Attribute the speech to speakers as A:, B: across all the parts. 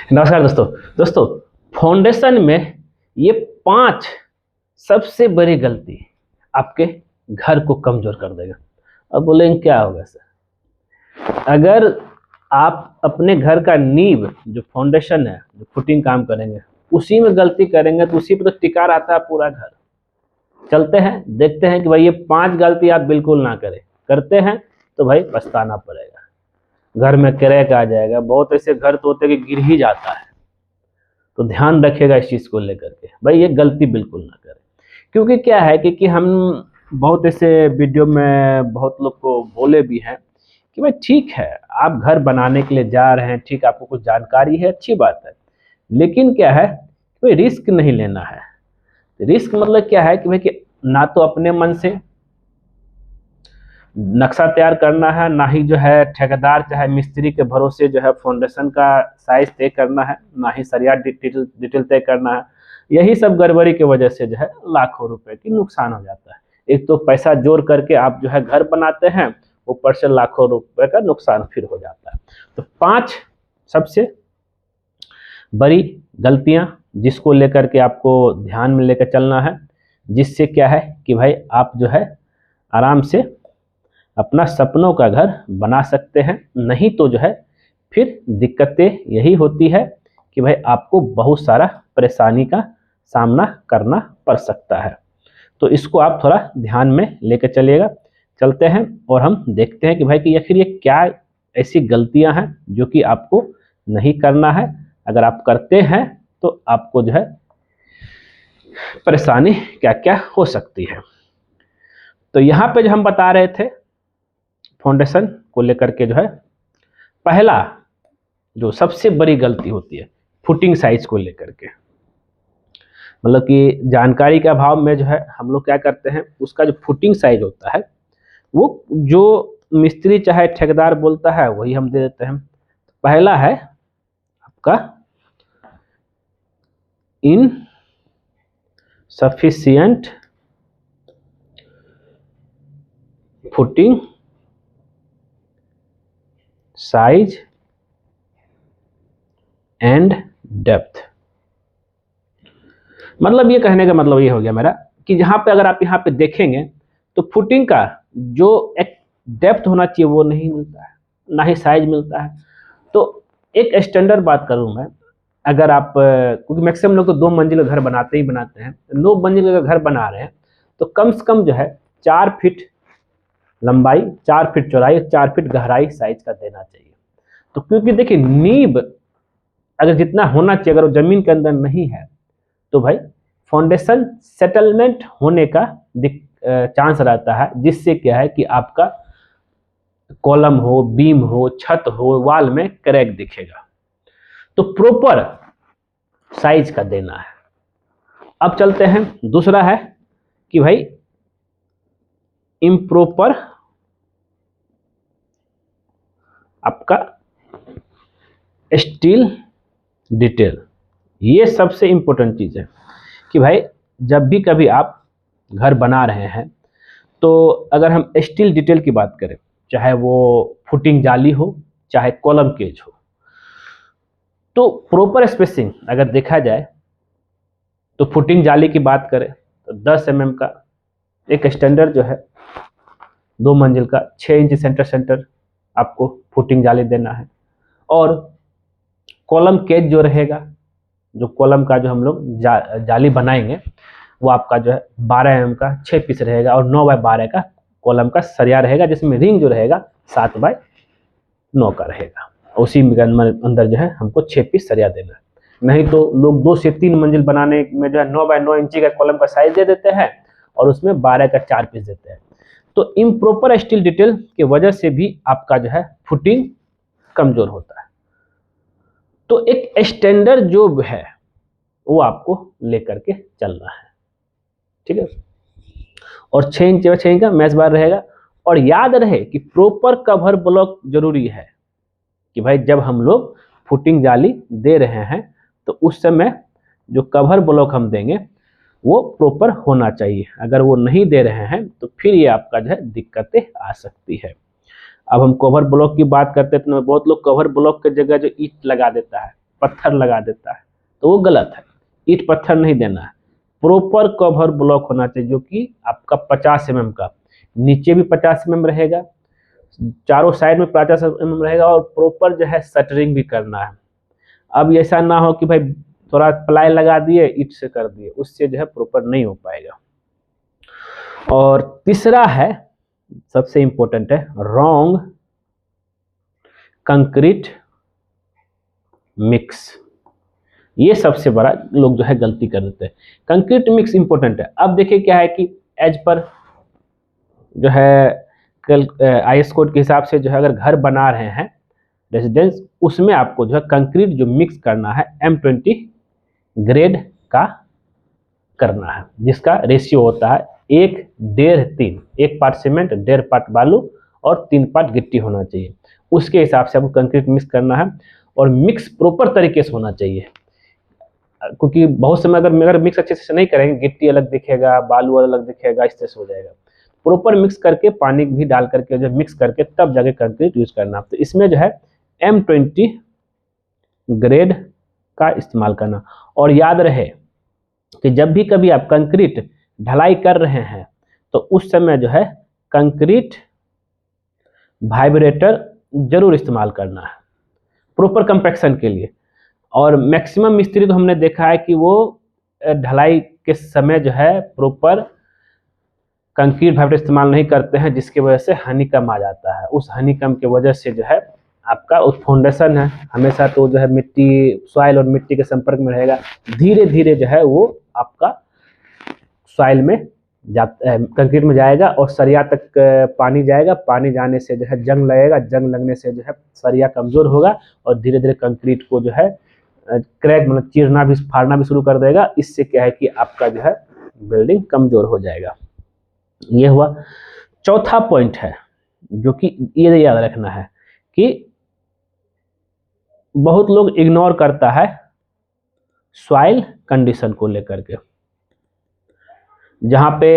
A: नमस्कार दोस्तों फाउंडेशन में ये 5 सबसे बड़ी गलती आपके घर को कमजोर कर देगा। अब बोलेंगे क्या होगा सर? अगर आप अपने घर का नींव जो फाउंडेशन है, जो फुटिंग काम करेंगे, उसी में गलती करेंगे तो उसी पर तो टिका रहता है पूरा घर। चलते हैं, देखते हैं कि भाई ये 5 गलती आप बिल्कुल ना करें। करते हैं तो भाई पछताना पड़ेगा, घर में क्रैक आ जाएगा। बहुत ऐसे घर तो होते हैं कि गिर ही जाता है। तो ध्यान रखिएगा इस चीज़ को लेकर के, भाई ये गलती बिल्कुल ना करें। क्योंकि क्या है कि हम बहुत ऐसे वीडियो में बहुत लोग को बोले भी हैं कि भाई ठीक है, आप घर बनाने के लिए जा रहे हैं, ठीक, आपको कुछ जानकारी है, अच्छी बात है, लेकिन क्या है, कोई रिस्क नहीं लेना है। रिस्क मतलब क्या है कि भाई कि ना तो अपने मन से नक्शा तैयार करना है, ना ही जो है ठेकेदार चाहे मिस्त्री के भरोसे जो है फाउंडेशन का साइज तय करना है, ना ही सरिया डिटेल तय करना है। यही सब गड़बड़ी की वजह से जो है लाखों रुपए की नुकसान हो जाता है। एक तो पैसा जोड़ करके आप जो है घर बनाते हैं, ऊपर से लाखों रुपए का नुकसान फिर हो जाता है। तो 5 सबसे बड़ी गलतियां जिसको लेकर के आपको ध्यान में लेकर चलना है, जिससे क्या है कि भाई आप जो है आराम से अपना सपनों का घर बना सकते हैं। नहीं तो जो है फिर दिक्कतें यही होती है कि भाई आपको बहुत सारा परेशानी का सामना करना पड़ सकता है। तो इसको आप थोड़ा ध्यान में लेकर चलिएगा। चलते हैं और हम देखते हैं कि भाई कि आखिर ये क्या ऐसी गलतियां हैं जो कि आपको नहीं करना है। अगर आप करते हैं तो आपको जो है परेशानी क्या क्या हो सकती है। तो यहाँ पे जो हम बता रहे थे फाउंडेशन को लेकर के, जो है पहला जो सबसे बड़ी गलती होती है फुटिंग साइज को लेकर के, मतलब कि जानकारी के अभाव में जो है हम लोग क्या करते हैं, उसका जो फुटिंग साइज होता है वो जो मिस्त्री चाहे ठेकेदार बोलता है वही हम दे देते हैं। पहला है आपका insufficient footing size and depth. मतलब ये कहने का मतलब ये हो गया मेरा कि जहां पे अगर आप यहाँ पे देखेंगे तो फुटिंग का जो एक डेप्थ होना चाहिए वो नहीं मिलता है, ना ही साइज मिलता है। तो एक स्टैंडर्ड बात करूं मैं, अगर आप क्योंकि मैक्सिमम लोग तो 2 मंजिल का घर बनाते ही बनाते हैं, 9 मंजिल का घर बना रहे हैं तो कम से कम जो है 4 फीट लंबाई, 4 फीट चौड़ाई, 4 फीट गहराई साइज का देना चाहिए। तो क्योंकि देखिए नींव अगर जितना होना चाहिए अगर वो जमीन के अंदर नहीं है तो भाई फाउंडेशन सेटलमेंट होने का चांस रहता है, जिससे क्या है कि आपका कॉलम हो, बीम हो, छत हो, वाल में क्रैक दिखेगा। तो प्रॉपर साइज का देना है। अब चलते हैं, दूसरा है कि भाई इम्प्रॉपर आपका स्टील डिटेल। ये सबसे इंपॉर्टेंट चीज है कि भाई जब भी कभी आप घर बना रहे हैं तो अगर हम स्टील डिटेल की बात करें, चाहे वो फुटिंग जाली हो चाहे कॉलम केज हो, तो प्रॉपर स्पेसिंग अगर देखा जाए तो फुटिंग जाली की बात करें तो 10 mm का एक स्टैंडर्ड जो है 2 मंजिल का 6 इंच सेंटर आपको फुटिंग जाली देना है। और कॉलम केज जो रहेगा, जो कॉलम का जो हम लोग जाली बनाएंगे वो आपका जो है 12 mm का 6 पीस रहेगा और 9 बाय 12 का कॉलम का सरिया रहेगा, जिसमें रिंग जो रहेगा 7 बाय 9 का रहेगा। उसी अंदर जो है हमको 6 पीस सरिया देना है। नहीं तो लोग 2 से 3 मंजिल बनाने में जो है 9 बाय 9 इंची का कॉलम का साइज दे देते हैं और उसमें 12 का 4 पीस देते हैं। तो इम्प्रॉपर स्टील डिटेल की वजह से भी आपका जो है फुटिंग कमजोर होता है। तो एक स्टैंडर्ड जो है वो आपको लेकर के चलना है, ठीक है। और 6 इंच 6 इंच का मैच बार रहेगा। और याद रहे कि प्रॉपर कवर ब्लॉक जरूरी है कि भाई जब हम लोग फुटिंग जाली दे रहे हैं तो उस समय जो कवर ब्लॉक हम देंगे वो प्रॉपर होना चाहिए। अगर वो नहीं दे रहे हैं तो फिर ये आपका जो है दिक्कतें आ सकती है। अब हम कवर ब्लॉक की बात करते हैं तो बहुत लोग कवर ब्लॉक की जगह जो ईंट लगा देता है, पत्थर लगा देता है, तो वो गलत है। ईंट पत्थर नहीं देना है, प्रॉपर कवर ब्लॉक होना चाहिए जो कि आपका 50 mm का, नीचे भी 50 mm रहेगा, चारों साइड में 50 mm रहेगा, और प्रॉपर जो है शटरिंग भी करना है। अब ऐसा ना हो कि भाई थोड़ा प्लाई लगा दिए, ईंट से कर दिए, उससे जो है प्रॉपर नहीं हो पाएगा। और तीसरा है, सबसे इंपॉर्टेंट है, रॉन्ग कंक्रीट मिक्स। ये सबसे बड़ा लोग जो है गलती कर देते हैं। कंक्रीट मिक्स इंपॉर्टेंट है। अब देखिए क्या है कि एज पर जो है कल IS कोड के हिसाब से जो है अगर घर बना रहे हैं रेजिडेंस, उसमें आपको जो है कंक्रीट जो मिक्स करना है M20 ग्रेड का करना है, जिसका रेशियो होता है 1:3, 1 पार्ट सीमेंट, 1.5 पार्ट बालू और 3 पार्ट गिट्टी होना चाहिए। उसके हिसाब से आपको कंक्रीट मिक्स करना है, और मिक्स प्रॉपर तरीके से होना चाहिए, क्योंकि बहुत समय अगर मिक्स अच्छे से नहीं करेंगे, गिट्टी अलग दिखेगा, बालू अलग दिखेगा, इस तरह से हो जाएगा। प्रॉपर मिक्स करके पानी भी डाल करके जो मिक्स करके तब जाके कंक्रीट यूज करना। तो इसमें जो है M20 ग्रेड का इस्तेमाल करना। और याद रहे कि जब भी कभी आप कंक्रीट ढलाई कर रहे हैं तो उस समय जो है कंक्रीट वाइब्रेटर जरूर इस्तेमाल करना है प्रॉपर कंपैक्शन के लिए। और मैक्सिमम मिस्त्री तो हमने देखा है कि वो ढलाई के समय जो है प्रॉपर कंक्रीट वाइब्रेटर इस्तेमाल नहीं करते हैं, जिसकी वजह से हनीकम आ जाता है। उस हनीकम की वजह से जो है आपका उस फाउंडेशन है हमेशा तो जो है मिट्टी, सॉइल और मिट्टी के संपर्क में रहेगा, धीरे धीरे जो है वो आपका सॉइल में कंक्रीट में जाएगा और सरिया तक पानी जाएगा। पानी जाने से जो है जंग लगेगा, जंग लगने से जो है सरिया कमजोर होगा और धीरे धीरे कंक्रीट को जो है क्रैक मतलब चीरना भी, फाड़ना भी शुरू कर देगा। इससे क्या है कि आपका जो है बिल्डिंग कमजोर हो जाएगा। ये हुआ। चौथा पॉइंट है जो कि ये याद रखना है कि बहुत लोग इग्नोर करता है सॉइल कंडीशन को लेकर के। जहाँ पे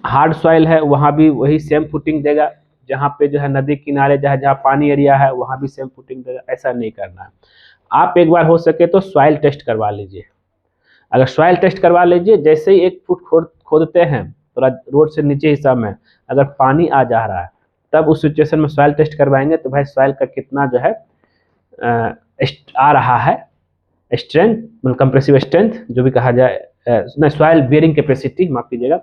A: हार्ड सॉइल है वहाँ भी वही सेम फुटिंग देगा, जहाँ पे जो है नदी किनारे जहाँ पानी एरिया है वहाँ भी सेम फुटिंग देगा। ऐसा नहीं करना है। आप एक बार हो सके तो सॉइल टेस्ट करवा लीजिए। अगर सॉइल टेस्ट करवा लीजिए, जैसे ही 1 फुट खोदते हैं थोड़ा रोड से नीचे हिस्सा में अगर पानी आ जा रहा है, तब उस सिचुएशन में सॉइल टेस्ट करवाएंगे तो भाई सॉइल का कितना जो है आ रहा है स्ट्रेंथ, मतलब कंप्रेसिव स्ट्रेंथ जो भी कहा जाए, सॉइल बेयरिंग कैपेसिटी, माफ कीजिएगा।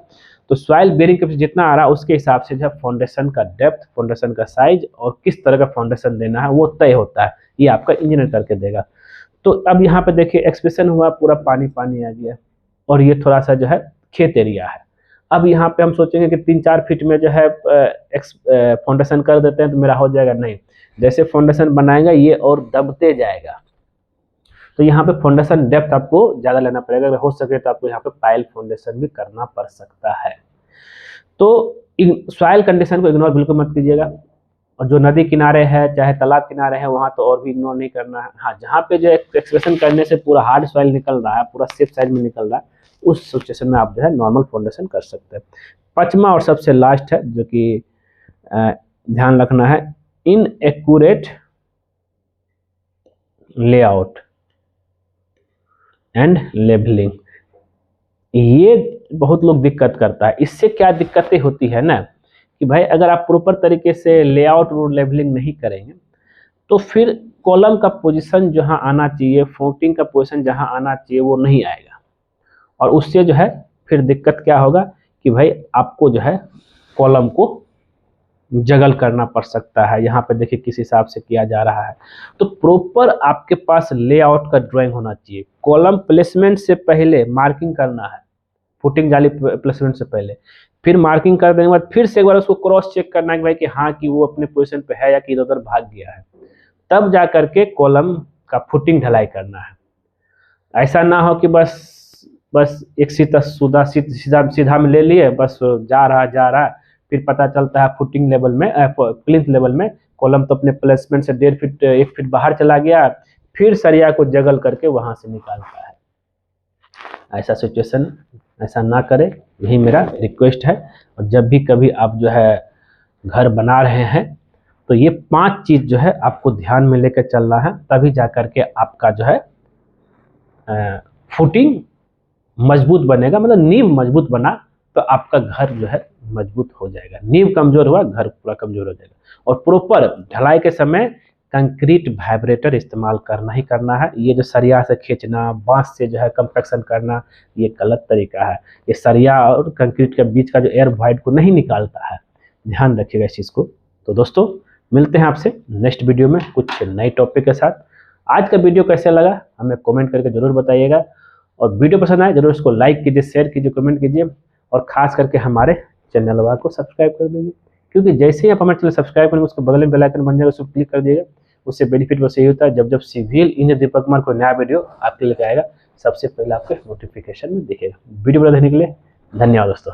A: तो सॉइल बेयरिंग कैपेसिटी जितना आ रहा है उसके हिसाब से जो है फाउंडेशन का डेप्थ, फाउंडेशन का साइज और किस तरह का फाउंडेशन देना है वो तय होता है। ये आपका इंजीनियर करके देगा। तो अब यहाँ पे देखिए एक्सप्रेशन हुआ, पूरा पानी पानी आ गया और ये थोड़ा सा जो है खेत एरिया है। अब यहाँ पे हम सोचेंगे कि 3-4 फीट में जो है फाउंडेशन कर देते हैं तो मेरा हो जाएगा, नहीं। जैसे फाउंडेशन बनाएगा ये और दबते जाएगा। तो यहाँ पे फाउंडेशन डेप्थ आपको ज़्यादा लेना पड़ेगा। अगर हो सके तो आपको यहाँ पे पाइल फाउंडेशन भी करना पड़ सकता है। तो सॉइल कंडीशन को इग्नोर बिल्कुल मत कीजिएगा। और जो नदी किनारे है चाहे तालाब किनारे है वहाँ तो और भी इग्नोर नहीं करना है। हाँ, जहाँ पे जो एक्सप्रेशन करने से पूरा हार्ड सॉइल निकल रहा है, पूरा सेफ साइड में निकल रहा है, उस सिचुएशन में आप जो है नॉर्मल फाउंडेशन कर सकते हैं। 5वां और सबसे लास्ट है जो कि ध्यान रखना है, इनएक्यूरेट लेआउट एंड लेबलिंग। ये बहुत लोग दिक्कत करता है। इससे क्या दिक्कतें होती है ना कि भाई अगर आप प्रॉपर तरीके से लेआउट और लेबलिंग नहीं करेंगे तो फिर कॉलम का पोजीशन जहां आना चाहिए, फुटिंग का पोजीशन जहां आना चाहिए वो नहीं आएगा। और उससे जो है फिर दिक्कत क्या होगा कि भाई आपको जो है कॉलम को जगल करना पड़ सकता है। यहाँ पे देखिए किस हिसाब से किया जा रहा है। तो प्रॉपर आपके पास लेआउट का ड्राइंग होना चाहिए। कॉलम प्लेसमेंट से पहले मार्किंग करना है, फुटिंग जाली प्लेसमेंट से पहले। फिर मार्किंग कर देने के बाद फिर से एक बार उसको क्रॉस चेक करना है कि भाई कि हाँ कि वो अपने पोजीशन पे है या कि इधर उधर भाग गया है। तब जा करके कॉलम का फुटिंग ढलाई करना है। ऐसा ना हो कि बस एक सीधा में ले लिए, बस जा रहा, फिर पता चलता है फुटिंग लेवल में, प्लिंथ लेवल में कॉलम तो अपने प्लेसमेंट से 1.5 फीट 1 फीट बाहर चला गया, फिर सरिया को जगल करके वहां से निकालता है। ऐसा सिचुएशन ऐसा ना करें, यही मेरा रिक्वेस्ट है। और जब भी कभी आप जो है घर बना रहे हैं तो ये 5 चीज जो है आपको ध्यान में लेकर चलना है, तभी जा करके आपका जो है फुटिंग मजबूत बनेगा, मतलब नींव मजबूत बना तो आपका घर जो है मजबूत हो जाएगा। नींव कमजोर हुआ, घर पूरा कमजोर हो जाएगा। और प्रॉपर ढलाई के समय कंक्रीट वाइब्रेटर इस्तेमाल करना ही करना है। ये जो सरिया से खींचना, बांस से जो है कंपैक्शन करना, ये गलत तरीका है। ये सरिया और कंक्रीट के बीच का जो एयर वाइड को नहीं निकालता है, ध्यान रखिएगा इस चीज़ को। तो दोस्तों मिलते हैं आपसे नेक्स्ट वीडियो में कुछ नए टॉपिक के साथ। आज का वीडियो कैसे लगा हमें कमेंट करके ज़रूर बताइएगा, और वीडियो पसंद आए जरूर इसको लाइक कीजिए, शेयर कीजिए, कमेंट कीजिए, और खास करके हमारे चैनल को सब्सक्राइब कर दीजिए, क्योंकि जैसे ही आप हमारे चैनल सब्सक्राइब करेंगे उसके बगल में बेल आइकन बन जाएगा, उसको क्लिक कर दीजिएगा। उससे बेनिफिट बस यही होता है, जब सिविल इंजीनियर दीपक कुमार को नया वीडियो आपके लेके आएगा, सबसे पहले आपके नोटिफिकेशन में दिखेगा। वीडियो बना देखने के लिए धन्यवाद दोस्तों।